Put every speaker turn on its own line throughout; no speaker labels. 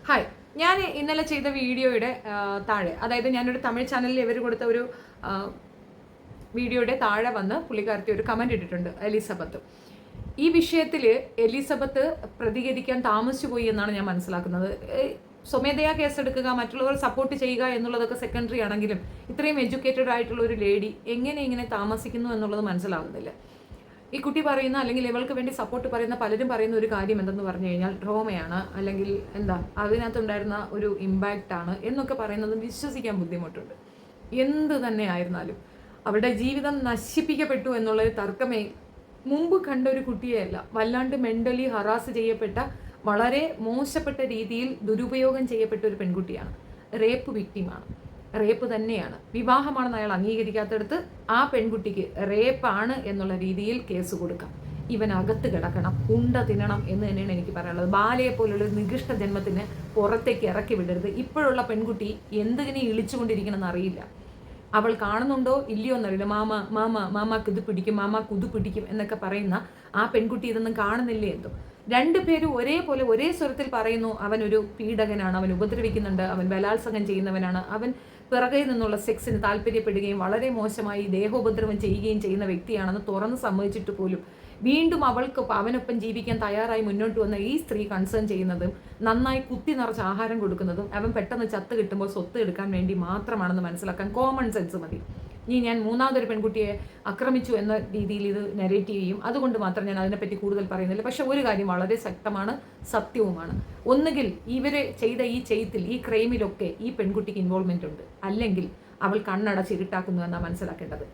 Hi, ഞാൻ ഇന്നലെ ചെയ്ത വീഡിയോയുടെ താഴെ, അതായത് ഞാനൊരു തമിഴ് ചാനലിൽ ഇവർ കൊടുത്ത ഒരു വീഡിയോയുടെ താഴെ വന്ന് പുള്ളിക്കാരത്തി ഒരു കമൻറ്റ് ഇട്ടിട്ടുണ്ട്, എലിസബത്ത്. ഈ വിഷയത്തിൽ എലിസബത്ത് പ്രതികരിക്കാൻ താമസിച്ചു പോയി എന്നാണ് ഞാൻ മനസ്സിലാക്കുന്നത്. സ്വമേധയാ കേസെടുക്കുക, മറ്റുള്ളവർ സപ്പോർട്ട് ചെയ്യുക എന്നുള്ളതൊക്കെ സെക്കൻഡറി ആണെങ്കിലും ഇത്രയും എഡ്യൂക്കേറ്റഡ് ആയിട്ടുള്ള ഒരു ലേഡി എങ്ങനെ ഇങ്ങനെ താമസിക്കുന്നു എന്നുള്ളത് മനസ്സിലാകുന്നില്ല. ഈ കുട്ടി പറയുന്ന, അല്ലെങ്കിൽ ഇവൾക്ക് വേണ്ടി സപ്പോർട്ട് പറയുന്ന പലരും പറയുന്ന ഒരു കാര്യം എന്തെന്ന് പറഞ്ഞു കഴിഞ്ഞാൽ ഡ്രോമയാണ്, അല്ലെങ്കിൽ എന്താ അതിനകത്തുണ്ടായിരുന്ന ഒരു ഇമ്പാക്റ്റ് ആണ് എന്നൊക്കെ പറയുന്നത് വിശ്വസിക്കാൻ ബുദ്ധിമുട്ടുണ്ട്. എന്ത് തന്നെ ആയിരുന്നാലും അവരുടെ ജീവിതം നശിപ്പിക്കപ്പെട്ടു എന്നുള്ളൊരു തർക്കമേ. മുമ്പ് കണ്ട ഒരു കുട്ടിയെയല്ല, വല്ലാണ്ട് മെൻ്റലി ഹറാസ് ചെയ്യപ്പെട്ട, വളരെ മോശപ്പെട്ട രീതിയിൽ ദുരുപയോഗം ചെയ്യപ്പെട്ട ഒരു പെൺകുട്ടിയാണ്. റേപ്പ് വിക്ടിമാണ്, റേപ്പ് തന്നെയാണ്. വിവാഹമാണെന്ന് അയാൾ അംഗീകരിക്കാത്തടുത്ത് ആ പെൺകുട്ടിക്ക് റേപ്പാണ് എന്നുള്ള രീതിയിൽ കേസ് കൊടുക്കാം. ഇവൻ അകത്ത് കിടക്കണം, ഉണ്ട തിന്നണം എന്ന് തന്നെയാണ് എനിക്ക് പറയാനുള്ളത്. ബാലയെ പോലുള്ള ഒരു നികൃഷ്ട ജന്മത്തിന് പുറത്തേക്ക് ഇറക്കി വിടരുത്. ഇപ്പോഴുള്ള പെൺകുട്ടി എന്തിനെ ഇളിച്ചുകൊണ്ടിരിക്കണമെന്ന് അറിയില്ല. അവൾ കാണുന്നുണ്ടോ ഇല്ലയോ എന്നറിയില്ല. മാമ മാമ മാമാക്ക് ഇത് പിടിക്കും, മാമാക്ക് ഇത് പിടിക്കും എന്നൊക്കെ പറയുന്ന ആ പെൺകുട്ടി ഇതൊന്നും കാണുന്നില്ലേ എന്തോ. രണ്ടുപേരും ഒരേപോലെ ഒരേ സ്വരത്തിൽ പറയുന്നു, അവനൊരു പീഡകനാണ്, അവൻ ഉപദ്രവിക്കുന്നുണ്ട്, അവൻ ബലാത്സംഗം ചെയ്യുന്നവനാണ്, അവൻ പിറകെ നിന്നുള്ള സെക്സിന് താല്പര്യപ്പെടുകയും വളരെ മോശമായി ദേഹോപദ്രവം ചെയ്യുകയും ചെയ്യുന്ന വ്യക്തിയാണെന്ന് തുറന്ന് സമ്മതിച്ചിട്ട് പോലും വീണ്ടും അവനൊപ്പം ജീവിക്കാൻ തയ്യാറായി മുന്നോട്ട് വന്ന ഈ സ്ത്രീ കൺസേൺ ചെയ്യുന്നതും നന്നായി കുത്തി നിറച്ച് ആഹാരം കൊടുക്കുന്നതും അവൻ പെട്ടെന്ന് ചത്ത് കിട്ടുമ്പോൾ സ്വത്ത് എടുക്കാൻ വേണ്ടി മാത്രമാണെന്ന് മനസ്സിലാക്കാൻ കോമൺ സെൻസ് മതി. ഞാൻ മൂന്നാമതൊരു പെൺകുട്ടിയെ ആക്രമിച്ചു എന്ന രീതിയിൽ ഇത് നെറേറ്റ് ചെയ്യും. അതുകൊണ്ട് മാത്രം ഞാൻ അതിനെപ്പറ്റി കൂടുതൽ പറയുന്നില്ല. പക്ഷെ ഒരു കാര്യം വളരെ ശക്തമാണ്, സത്യവുമാണ്. ഒന്നുകിൽ ഇവരെ ചെയ്ത ഈ ചെയ്ത്തിൽ, ഈ ക്രൈമിലൊക്കെ ഈ പെൺകുട്ടിക്ക് ഇൻവോൾവ്മെന്റ് ഉണ്ട്, അല്ലെങ്കിൽ അവൾ കണ്ണടച്ചിരുട്ടാക്കുന്നു എന്നാണ് മനസ്സിലാക്കേണ്ടത്.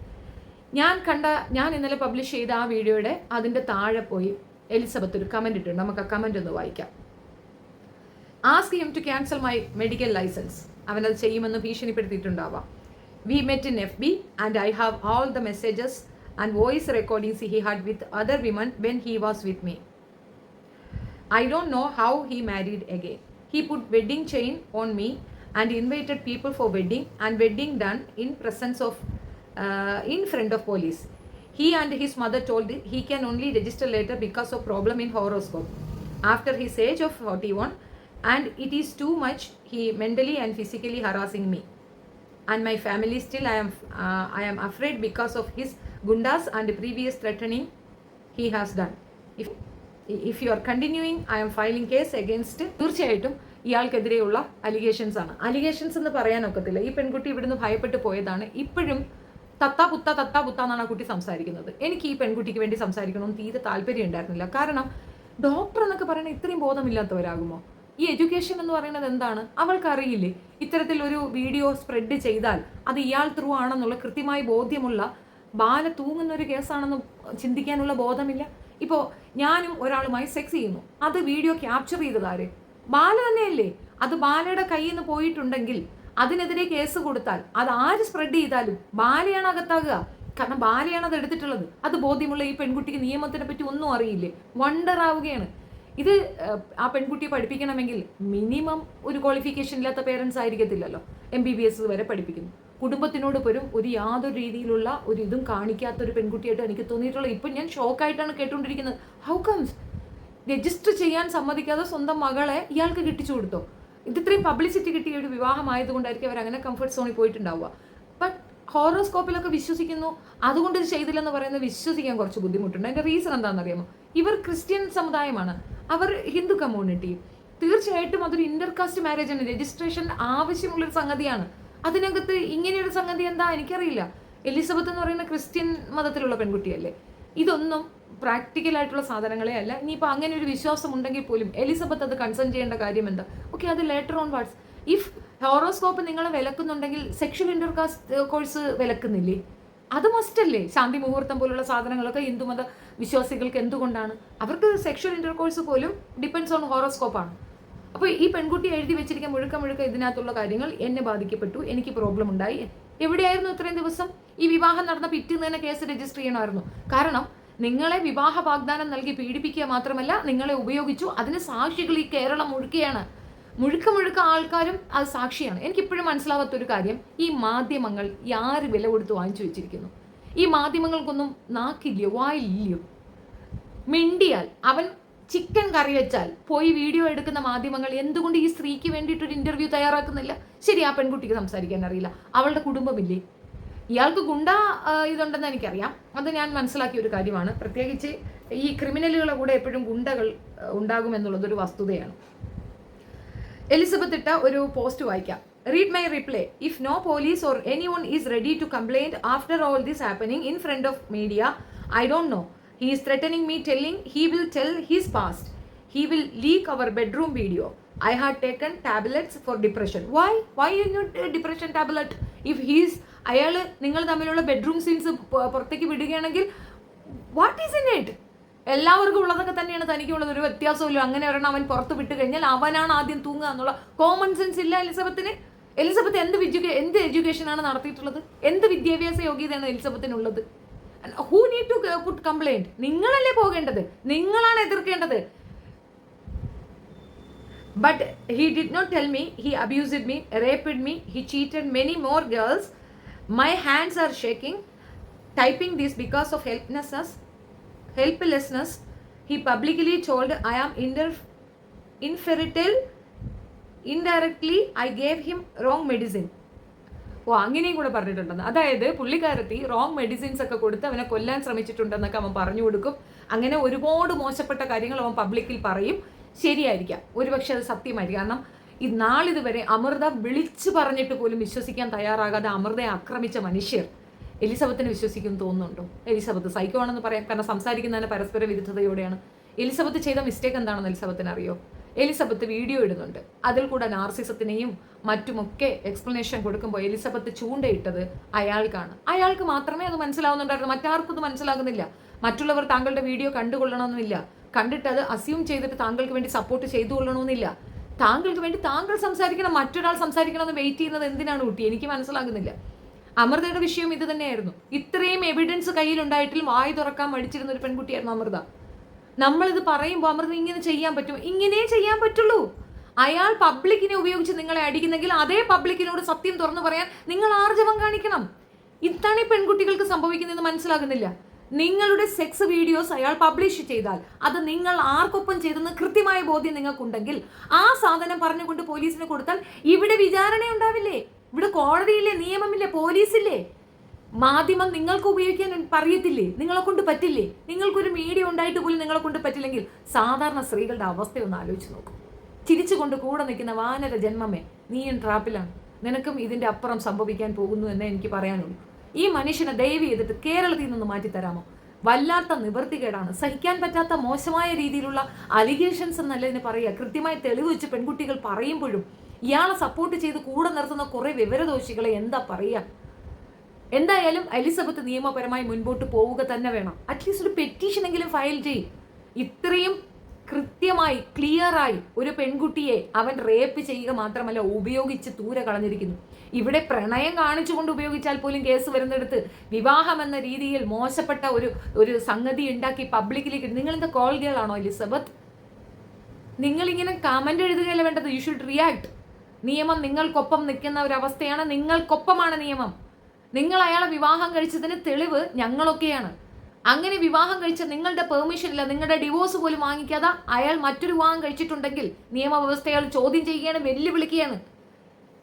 ഞാൻ ഇന്നലെ പബ്ലിഷ് ചെയ്ത ആ വീഡിയോയുടെ അതിൻ്റെ താഴെ പോയി എലിസബത്ത് ഒരു കമൻറ്റ് ഇട്ടുണ്ട്. നമുക്ക് ആ കമൻറ്റ് ഒന്ന് വായിക്കാം. Ask him to cancel my medical licence. അവനത് ചെയ്യുമെന്ന് ഭീഷണിപ്പെടുത്തിയിട്ടുണ്ടാവാം. We met in FB and I have all the messages and voice recordings he had with other women when he was with me. I don't know how he married again. He put wedding chain on me and invited people for wedding, and wedding done in presence of in front of police. He and his mother told he can only register later because of problem in horoscope. After his age of 41, and it is too much. He mentally and physically harassing me. And my family still I am afraid because of his gundas and previous threatening he has done. If you are continuing, I am filing case against. തീർച്ചയായിട്ടും ഇയാൾക്കെതിരെയുള്ള allegations ആണ്. Allegations എന്ന് പറയാനൊക്കത്തില്ല. ഈ പെൺകുട്ടി ഇവിടുന്ന് ഭയപ്പെട്ട് പോയതാണ്. ഇപ്പോഴും തത്താ പുത്ത എന്നാണ് ആ കുട്ടി സംസാരിക്കുന്നത്. എനിക്ക് ഈ പെൺകുട്ടിക്ക് വേണ്ടി സംസാരിക്കണമെന്ന് തീരെ താല്പര്യം ഉണ്ടായിരുന്നില്ല. കാരണം ഡോക്ടർ എന്നൊക്കെ പറയുന്നത് ഇത്രയും ബോധമില്ലാത്തവരാകുമോ? ഈ എഡ്യൂക്കേഷൻ എന്ന് പറയുന്നത് എന്താണ്? അവൾക്കറിയില്ലേ? ഇത്തരത്തിലൊരു വീഡിയോ സ്പ്രെഡ് ചെയ്താൽ അത് ഇയാൾ ത്രൂ ആണെന്നുള്ള കൃത്യമായി ബോധ്യമുള്ള, ബാല തൂങ്ങുന്ന ഒരു കേസാണെന്ന് ചിന്തിക്കാനുള്ള ബോധമില്ല. ഇപ്പോൾ ഞാനും ഒരാളുമായി സെക്സ് ചെയ്യുന്നു, അത് വീഡിയോ ക്യാപ്ചർ ചെയ്തതാര്? ബാല തന്നെയല്ലേ? അത് ബാലയുടെ കയ്യിൽ നിന്ന് പോയിട്ടുണ്ടെങ്കിൽ അതിനെതിരെ കേസ് കൊടുത്താൽ അത് ആര് സ്പ്രെഡ് ചെയ്താലും ബാലയാണ് അകത്താകുക. കാരണം ബാലയാണ് അത് എടുത്തിട്ടുള്ളത്. അത് ബോധ്യമുള്ള ഈ പെൺകുട്ടിക്ക് നിയമത്തിനെ പറ്റി ഒന്നും അറിയില്ലേ? വണ്ടർ ആവുകയാണ്. ഇത് ആ പെൺകുട്ടിയെ പഠിപ്പിക്കണമെങ്കിൽ മിനിമം ഒരു ക്വാളിഫിക്കേഷൻ ഇല്ലാത്ത പേരൻസ് ആയിരിക്കത്തില്ലല്ലോ. MBBS വരെ പഠിപ്പിക്കുന്നു. കുടുംബത്തിനോട് പോലും യാതൊരു രീതിയിലുള്ള ഒരു ഇതും കാണിക്കാത്തൊരു പെൺകുട്ടിയായിട്ട് എനിക്ക് തോന്നിയിട്ടുള്ളത്. ഇപ്പം ഞാൻ ഷോക്കായിട്ടാണ് കേട്ടുകൊണ്ടിരിക്കുന്നത്. ഹൗ കംസ് രജിസ്റ്റർ ചെയ്യാൻ സമ്മതിക്കാതെ സ്വന്തം മകളെ ഇയാൾക്ക് കെട്ടിച്ചു കൊടുത്തോ? ഇത്രയും പബ്ലിസിറ്റി കിട്ടിയ ഒരു വിവാഹമായതുകൊണ്ടായിരിക്കും അവർ അങ്ങനെ കംഫർട്ട് സോണിൽ പോയിട്ടുണ്ടാവുക. ബട്ട് ഹോറോസ്കോപ്പിലൊക്കെ വിശ്വസിക്കുന്നു, അതുകൊണ്ട് ഇത് ചെയ്തില്ലെന്ന് പറയുന്നത് വിശ്വസിക്കാൻ കുറച്ച് ബുദ്ധിമുട്ടുണ്ട്. അതിൻ്റെ റീസൺ എന്താണെന്നറിയാമോ? ഇവർ ക്രിസ്ത്യൻ സമുദായമാണ്, അവർ ഹിന്ദു കമ്മ്യൂണിറ്റി. തീർച്ചയായിട്ടും അതൊരു ഇന്റർകാസ്റ്റ് മാരേജ് ആണ്, രജിസ്ട്രേഷൻ ആവശ്യമുള്ളൊരു സംഗതിയാണ്. അതിനകത്ത് ഇങ്ങനെയൊരു സംഗതി എന്താ എനിക്കറിയില്ല. എലിസബത്ത് എന്ന് പറയുന്ന ക്രിസ്ത്യൻ മതത്തിലുള്ള പെൺകുട്ടിയല്ലേ? ഇതൊന്നും പ്രാക്ടിക്കൽ ആയിട്ടുള്ള സാധനങ്ങളെ അല്ല. ഇനിയിപ്പോൾ അങ്ങനെ ഒരു വിശ്വാസം ഉണ്ടെങ്കിൽ പോലും എലിസബത്ത് അത് കൺസേൺ ചെയ്യേണ്ട കാര്യം എന്താ? ഓക്കെ, അത് later on what's. If horoscope നിങ്ങളെ വിലക്കുന്നുണ്ടെങ്കിൽ സെക്ഷൽ ഇന്റർകാസ്റ്റ് കോഴ്സ് വിലക്കുന്നില്ലേ? അത് മസ്റ്റല്ലേ? ശാന്തി മുഹൂർത്തം പോലുള്ള സാധനങ്ങളൊക്കെ ഹിന്ദുമത വിശ്വാസികൾക്ക് എന്തുകൊണ്ടാണ്? അവർക്ക് സെക്ഷൽ ഇന്റർകോഴ്സ് പോലും ഡിപ്പെൻഡ്സ് ഓൺ ഹോറോസ്കോപ്പാണ്. അപ്പോൾ ഈ പെൺകുട്ടി എഴുതി വെച്ചിരിക്കാൻ മുഴുക്ക ഇതിനകത്തുള്ള കാര്യങ്ങൾ എന്നെ ബാധിക്കപ്പെട്ടു, എനിക്ക് പ്രോബ്ലം ഉണ്ടായി. എവിടെയായിരുന്നു ഇത്രയും ദിവസം? ഈ വിവാഹം നടന്ന പിറ്റേന്ന് തന്നെ കേസ് രജിസ്റ്റർ ചെയ്യണമായിരുന്നു. കാരണം നിങ്ങളെ വിവാഹ വാഗ്ദാനം നൽകി പീഡിപ്പിക്കുക മാത്രമല്ല, നിങ്ങളെ ഉപയോഗിച്ചു. അതിന് സാക്ഷികൾ ഈ കേരളം മുഴുക്ക ആൾക്കാരും അത് സാക്ഷിയാണ്. എനിക്കിപ്പോഴും മനസ്സിലാവാത്തൊരു കാര്യം, ഈ മാധ്യമങ്ങൾ ആര് വില കൊടുത്ത് വാങ്ങിച്ചു വെച്ചിരിക്കുന്നു? ഈ മാധ്യമങ്ങൾക്കൊന്നും നാക്കില്ലയോ, വായില്ലയോ? മിണ്ടിയാൽ അവൻ ചിക്കൻ കറി വെച്ചാൽ പോയി വീഡിയോ എടുക്കുന്ന മാധ്യമങ്ങൾ എന്തുകൊണ്ട് ഈ സ്ത്രീക്ക് വേണ്ടിയിട്ടൊരു ഇന്റർവ്യൂ തയ്യാറാക്കുന്നില്ല? ശരി, ആ പെൺകുട്ടിക്ക് സംസാരിക്കാൻ അറിയില്ല, അവളുടെ കുടുംബമില്ലേ? ഇയാൾക്ക് ഗുണ്ട ഇതുണ്ടെന്ന് എനിക്കറിയാം, അത് ഞാൻ മനസ്സിലാക്കിയ ഒരു കാര്യമാണ്. പ്രത്യേകിച്ച് ഈ ക്രിമിനലുകളെ കൂടെ എപ്പോഴും ഗുണ്ടകൾ ഉണ്ടാകുമെന്നുള്ളതൊരു വസ്തുതയാണ്. എലിസബത്ത് ഇട്ട ഒരു പോസ്റ്റ് വായിക്കാം. Read my reply. If no police or anyone is ready to complain after all this happening in front of media, I don't know. He is threatening me, telling he will tell his past. He will leak our bedroom video. I had taken tablets for depression. Why? Why you need a depression tablet? If he is അയാൾ നിങ്ങൾ തമ്മിലുള്ള bedroom scenes പുറത്തേക്ക് വിടുകയാണെങ്കിൽ what is in it? എല്ലാവർക്കും ഉള്ളതൊക്കെ തന്നെയാണ് തനിക്കുള്ളത്, ഒരു വ്യത്യാസമില്ല. അങ്ങനെ ഒരെണ്ണം അവൻ പുറത്ത് വിട്ട് കഴിഞ്ഞാൽ അവനാണ് ആദ്യം തൂങ്ങുക എന്നുള്ള കോമൺ സെൻസ് ഇല്ല എലിസബത്തിന്. എലിസബത്ത് എന്ത് എഡ്യൂക്കേഷനാണ് നടത്തിയിട്ടുള്ളത്? എന്ത് വിദ്യാഭ്യാസ യോഗ്യതയാണ് എലിസബത്തിനുള്ളത്? Who need to put complaint? നിങ്ങളല്ലേ പോകേണ്ടത്, നിങ്ങളാണ് എതിർക്കേണ്ടത്. But he did not tell me he abused me, raped me, he cheated many more girls. My hands are shaking typing this because of helplessness. He publicly told I am infertile. Indirectly I gave him wrong medicine. അങ്ങനെയും കൂടെ പറഞ്ഞിട്ടുണ്ടെന്ന്. അതായത് പുള്ളിക്കാരത്തി wrong medicines ഒക്കെ കൊടുത്ത് അവനെ കൊല്ലാൻ ശ്രമിച്ചിട്ടുണ്ടെന്നൊക്കെ അവൻ പറഞ്ഞു കൊടുക്കും. അങ്ങനെ ഒരുപാട് മോശപ്പെട്ട കാര്യങ്ങൾ അവൻ പബ്ലിക്കിൽ പറയും. ശരിയായിരിക്കാം, ഒരുപക്ഷെ അത് സത്യമായിരിക്കും. കാരണം ഈ നാളിതുവരെ അമൃത വിളിച്ചു പറഞ്ഞിട്ട് പോലും വിശ്വസിക്കാൻ തയ്യാറാകാതെ അമൃതയെ ആക്രമിച്ച മനുഷ്യർ എലിസബത്തിനെ വിശ്വസിക്കും തോന്നുന്നുണ്ടോ? എലിസബത്ത് സൈക്കോ ആണെന്ന് പറയാം, കാരണം സംസാരിക്കുന്നതിന് പരസ്പര വിരുദ്ധതയോടെയാണ്. എലിസബത്ത് ചെയ്ത മിസ്റ്റേക്ക് എന്താണെന്ന് എലിസബത്തിന് അറിയോ? എലിസബത്ത് വീഡിയോ ഇടുന്നുണ്ട്, അതിൽ കൂടെ നാർസിസത്തിനെയും മറ്റുമൊക്കെ എക്സ്പ്ലനേഷൻ കൊടുക്കുമ്പോൾ എലിസബത്ത് ചൂണ്ടയിട്ടത് അയാൾക്കാണ്. അയാൾക്ക് മാത്രമേ അത് മനസ്സിലാവുന്നുണ്ടായിരുന്നു, മറ്റാർക്കും അത് മനസ്സിലാകുന്നില്ല. മറ്റുള്ളവർ താങ്കളുടെ വീഡിയോ കണ്ടുകൊള്ളണമെന്നില്ല, കണ്ടിട്ട് അത് അസ്യൂം ചെയ്തിട്ട് താങ്കൾക്ക് വേണ്ടി സപ്പോർട്ട് ചെയ്തു കൊള്ളണമെന്നില്ല. താങ്കൾക്ക് വേണ്ടി താങ്കൾ സംസാരിക്കണം, മറ്റൊരാൾ സംസാരിക്കണമെന്ന് വെയിറ്റ് ചെയ്യുന്നത് എന്തിനാണ് കുട്ടി? എനിക്ക് മനസ്സിലാകുന്നില്ല. അമൃതയുടെ വിഷയം ഇത് തന്നെയായിരുന്നു. ഇത്രയും എവിഡൻസ് കയ്യിലുണ്ടായിട്ടും വായി തുറക്കാൻ മടിച്ചിരുന്ന ഒരു പെൺകുട്ടിയായിരുന്നു അമൃത. നമ്മളിത് പറയുമ്പോൾ അമൃത ഇങ്ങനെ ചെയ്യാൻ പറ്റും? ഇങ്ങനെ ചെയ്യാൻ പറ്റുള്ളൂ. അയാൾ പബ്ലിക്കിനെ ഉപയോഗിച്ച് നിങ്ങളെ അടിക്കുന്നെങ്കിൽ അതേ പബ്ലിക്കിനോട് സത്യം തുറന്നു പറയാൻ നിങ്ങൾ ആർജവം കാണിക്കണം. ഇതാണ് ഈ പെൺകുട്ടികൾക്ക് സംഭവിക്കുന്നതെന്ന് മനസ്സിലാകുന്നില്ല. നിങ്ങളുടെ സെക്സ് വീഡിയോസ് അയാൾ പബ്ലിഷ് ചെയ്താൽ അത് നിങ്ങൾ ആർക്കൊപ്പം ചെയ്തെന്ന് കൃത്യമായ ബോധ്യം നിങ്ങൾക്കുണ്ടെങ്കിൽ ആ സാധനം പറഞ്ഞുകൊണ്ട് പോലീസിന് കൊടുത്താൽ ഇവിടെ വിചാരണ ഉണ്ടാവില്ലേ? ഇവിടെ കോടതിയില്ലേ, നിയമമില്ലേ, പോലീസില്ലേ? മാധ്യമം നിങ്ങൾക്ക് ഉപയോഗിക്കാൻ പറയത്തില്ലേ? നിങ്ങളെ കൊണ്ട് പറ്റില്ലേ? നിങ്ങൾക്കൊരു മീഡിയ ഉണ്ടായിട്ട് പോലും നിങ്ങളെ കൊണ്ട് പറ്റില്ലെങ്കിൽ സാധാരണ സ്ത്രീകളുടെ അവസ്ഥയൊന്ന് ആലോചിച്ച് നോക്കും. ചിരിച്ചുകൊണ്ട് കൂടെ നിൽക്കുന്ന വാനര ജന്മമേ, നീയും ട്രാപ്പിലാണ്, നിനക്കും ഇതിന്റെ അപ്പുറം സംഭവിക്കാൻ പോകുന്നു എന്നേ എനിക്ക് പറയാനുള്ളൂ. ഈ മനുഷ്യനെ ദയവ് ചെയ്തിട്ട് കേരളത്തിൽ നിന്ന് മാറ്റിത്തരാമോ? വല്ലാത്ത നിവൃത്തികേടാണ്, സഹിക്കാൻ പറ്റാത്ത മോശമായ രീതിയിലുള്ള അലിഗേഷൻസ് എന്നല്ല ഇതിന് പറയുക. കൃത്യമായ തെളിവ് വെച്ച് പെൺകുട്ടികൾ പറയുമ്പോഴും ഇയാളെ സപ്പോർട്ട് ചെയ്ത് കൂടെ നിർത്തുന്ന കുറെ വിവരദോഷികളെ എന്താ പറയുക? എന്തായാലും എലിസബത്ത് നിയമപരമായി മുൻപോട്ട് പോവുക തന്നെ വേണം. അറ്റ്ലീസ്റ്റ് ഒരു പെറ്റീഷനെങ്കിലും ഫയൽ ചെയ്യും. ഇത്രയും കൃത്യമായി ക്ലിയറായി ഒരു പെൺകുട്ടിയെ അവൻ റേപ്പ് ചെയ്യുക മാത്രമല്ല ഉപയോഗിച്ച് ദൂരെ കളഞ്ഞിരിക്കുന്നു. ഇവിടെ പ്രണയം കാണിച്ചുകൊണ്ട് ഉപയോഗിച്ചാൽ പോലും കേസ് വരുന്നിടത്ത് വിവാഹം എന്ന രീതിയിൽ മോശപ്പെട്ട ഒരു സംഗതി ഉണ്ടാക്കി പബ്ലിക്കിലേക്ക്. നിങ്ങളെന്താ കോൾ ഗേളാണോ എലിസബത്ത്? നിങ്ങളിങ്ങനെ കമന്റ് എഴുതുകയല്ല വേണ്ടത്, യു ഷുഡ് റിയാക്ട്. നിയമം നിങ്ങൾക്കൊപ്പം നിൽക്കുന്ന ഒരവസ്ഥയാണ്, നിങ്ങൾക്കൊപ്പമാണ് നിയമം. നിങ്ങൾ അയാളെ വിവാഹം കഴിച്ചതിന് തെളിവ് ഞങ്ങളൊക്കെയാണ്. അങ്ങനെ വിവാഹം കഴിച്ച നിങ്ങളുടെ പെർമിഷൻ ഇല്ല, നിങ്ങളുടെ ഡിവോഴ്സ് പോലും വാങ്ങിക്കാതെ അയാൾ മറ്റൊരു വിവാഹം കഴിച്ചിട്ടുണ്ടെങ്കിൽ നിയമവ്യവസ്ഥ അയാൾ ചോദ്യം ചെയ്യുകയാണ്, വെല്ലുവിളിക്കുകയാണ്.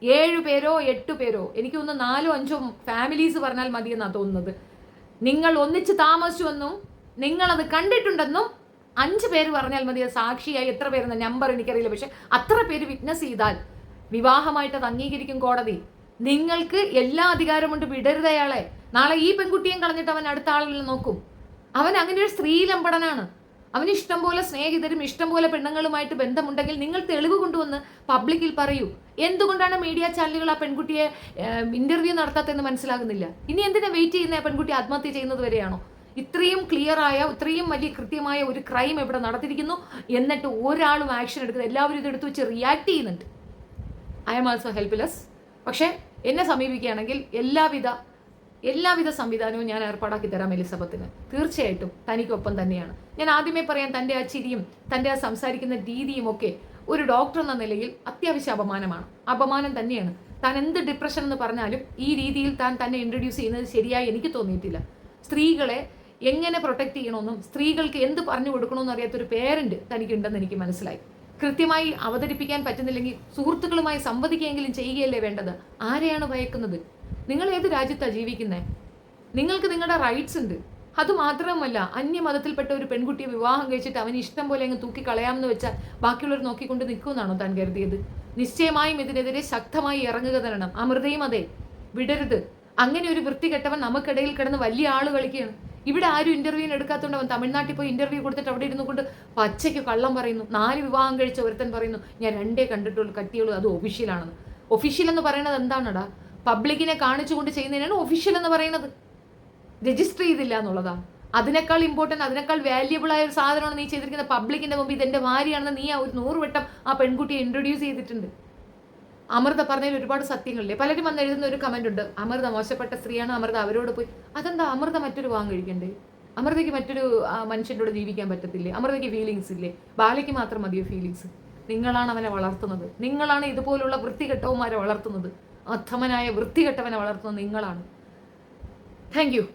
7 പേരോ 8 പേരോ, എനിക്ക് തോന്നുന്നു 4 5 ഫാമിലീസ് പറഞ്ഞാൽ മതിയെന്നാണ് തോന്നുന്നത്. നിങ്ങൾ ഒന്നിച്ച് താമസിച്ചുവെന്നും നിങ്ങളത് കണ്ടിട്ടുണ്ടെന്നും 5 പേര് പറഞ്ഞാൽ മതി. സാക്ഷിയായി എത്ര പേരെന്ന നമ്പർ എനിക്കറിയില്ല, പക്ഷെ അത്ര പേര് വിറ്റ്നസ് ചെയ്താൽ വിവാഹമായിട്ട് അത് അംഗീകരിക്കും കോടതി. നിങ്ങൾക്ക് എല്ലാ അധികാരമുണ്ട്, വിടരുത് അയാളെ. നാളെ ഈ പെൺകുട്ടിയും കളഞ്ഞിട്ട് അവൻ അടുത്ത ആളിൽ നോക്കും. അവൻ അങ്ങനെ ഒരു സ്ത്രീലമ്പടനാണ്. അവന് ഇഷ്ടം പോലെ സ്നേഹിതരും ഇഷ്ടം പോലെ പെണ്ണുങ്ങളുമായിട്ട് ബന്ധമുണ്ടെങ്കിൽ നിങ്ങൾ തെളിവ് കൊണ്ടുവന്ന് പബ്ലിക്കിൽ പറയൂ. എന്തുകൊണ്ടാണ് മീഡിയ ചാനലുകൾ ആ പെൺകുട്ടിയെ ഇന്റർവ്യൂ നടത്താത്തെന്ന് മനസ്സിലാകുന്നില്ല. ഇനി എന്തിനാ വെയിറ്റ് ചെയ്യുന്ന? ആ പെൺകുട്ടി ആത്മഹത്യ ചെയ്യുന്നത് വരെയാണോ? ഇത്രയും ക്ലിയറായ ഇത്രയും വലിയ കൃത്യമായ ഒരു ക്രൈം ഇവിടെ നടത്തിയിരിക്കുന്നു, എന്നിട്ട് ഒരാളും ആക്ഷൻ എടുക്കുന്നത്, എല്ലാവരും ഇതെടുത്ത് വെച്ച് റിയാക്ട് ചെയ്യുന്നുണ്ട്. I am also helpless. പക്ഷെ എന്നെ സമീപിക്കുകയാണെങ്കിൽ എല്ലാവിധ സംവിധാനവും ഞാൻ ഏർപ്പാടാക്കി തരാം എലിസബത്തിന്. തീർച്ചയായിട്ടും തനിക്കൊപ്പം തന്നെയാണ്. ഞാൻ ആദ്യമേ പറയാം, തൻ്റെ ആ ചിരിയും തൻ്റെ ആ സംസാരിക്കുന്ന രീതിയും ഒക്കെ ഒരു ഡോക്ടർ എന്ന നിലയിൽ അത്യാവശ്യ അപമാനം തന്നെയാണ്. താൻ എന്ത് ഡിപ്രഷൻ എന്ന് പറഞ്ഞാലും ഈ രീതിയിൽ താൻ തന്നെ ഇൻട്രൊഡ്യൂസ് ചെയ്യുന്നത് ശരിയായി എനിക്ക് തോന്നിയിട്ടില്ല. സ്ത്രീകളെ എങ്ങനെ പ്രൊട്ടക്ട് ചെയ്യണമെന്നും സ്ത്രീകൾക്ക് എന്ത് പറഞ്ഞു കൊടുക്കണമെന്നും അറിയാത്തൊരു പേരൻറ്റ് തനിക്കുണ്ടെന്ന് എനിക്ക് മനസ്സിലായി. കൃത്യമായി അവതരിപ്പിക്കാൻ പറ്റുന്നില്ലെങ്കിൽ സുഹൃത്തുക്കളുമായി സംവദിക്കുകയെങ്കിലും ചെയ്യുകയല്ലേ വേണ്ടത്. ആരെയാണ് ഭയക്കുന്നത്? നിങ്ങൾ ഏത് രാജ്യത്താണ് ജീവിക്കുന്നത്? നിങ്ങൾക്ക് നിങ്ങളുടെ റൈറ്റ്സ് ഉണ്ട്. അതുമാത്രമല്ല, അന്യമതത്തിൽപ്പെട്ട ഒരു പെൺകുട്ടിയെ വിവാഹം കഴിച്ചിട്ട് അവന് ഇഷ്ടം പോലെ അങ്ങ് തൂക്കിക്കളയാമെന്ന് വെച്ചാൽ ബാക്കിയുള്ളവർ നോക്കിക്കൊണ്ട് നിൽക്കുമെന്നാണോ താൻ കരുതിയത്? നിശ്ചയമായും ഇതിനെതിരെ ശക്തമായി ഇറങ്ങുക തരണം. അമൃതയും അതെ, വിടരുത്. അങ്ങനെ ഒരു വൃത്തികെട്ടവൻ നമുക്കിടയിൽ കിടന്ന് വലിയ ആള് കളിക്കുകയാണ്. ഇവിടെ ആരും ഇന്റർവ്യൂവിന് എടുക്കാത്തതുകൊണ്ട് അവൻ തമിഴ്നാട്ടിൽ പോയി ഇന്റർവ്യൂ കൊടുത്തിട്ട് അവിടെ ഇരുന്നു കൊണ്ട് പച്ചയ്ക്ക് കള്ളം പറയുന്നു. 4 വിവാഹം കഴിച്ച ഒരുത്തൻ പറയുന്നു ഞാൻ 2 കണ്ടിട്ടുള്ളൂ, കട്ടിയുള്ളൂ, അത് ഒഫീഷ്യലാണെന്ന്. ഒഫീഷ്യൽ എന്ന് പറയുന്നത് എന്താണടാ? പബ്ലിക്കിനെ കാണിച്ചുകൊണ്ട് ചെയ്യുന്നതിനാണ് ഒഫീഷ്യൽ എന്ന് പറയുന്നത്. രജിസ്റ്റർ ചെയ്തില്ല എന്നുള്ളതാ. അതിനേക്കാൾ ഇമ്പോർട്ടൻറ്റ്, അതിനേക്കാൾ വാല്യുബിൾ ആയ ഒരു സാധനമാണ് നീ ചെയ്തിരിക്കുന്നത്. പബ്ലിക്കിന്റെ മുമ്പ് ഇതെന്റെ ഭാര്യയാണെന്ന് നീ ഒരു 100 വട്ടം ആ പെൺകുട്ടിയെ ഇൻട്രൊഡ്യൂസ് ചെയ്തിട്ടുണ്ട്. അമൃത പറഞ്ഞതിൽ ഒരുപാട് സത്യങ്ങളില്ലേ. പലരും വന്ന് എഴുതുന്ന ഒരു കമന്റ് ഉണ്ട്, അമൃത മോശപ്പെട്ട സ്ത്രീയാണ്, അമൃത അവരോട് പോയി. അതെന്താ? അമൃത മറ്റൊരു വിവാഹം കഴിക്കണ്ടേ? അമൃതയ്ക്ക് മറ്റൊരു മനുഷ്യൻ്റെ ജീവിക്കാൻ പറ്റത്തില്ലേ? അമൃതയ്ക്ക് ഫീലിങ്സ് ഇല്ലേ? ബാലയ്ക്ക് മാത്രം മതിയോ ഫീലിങ്സ്? നിങ്ങളാണ് അവനെ വളർത്തുന്നത്. നിങ്ങളാണ് ഇതുപോലുള്ള വൃത്തികെട്ടവന്മാരെ വളർത്തുന്നത്. അധമനായ വൃത്തികെട്ടവനെ വളർത്തുന്നത് നിങ്ങളാണ്. Thank you.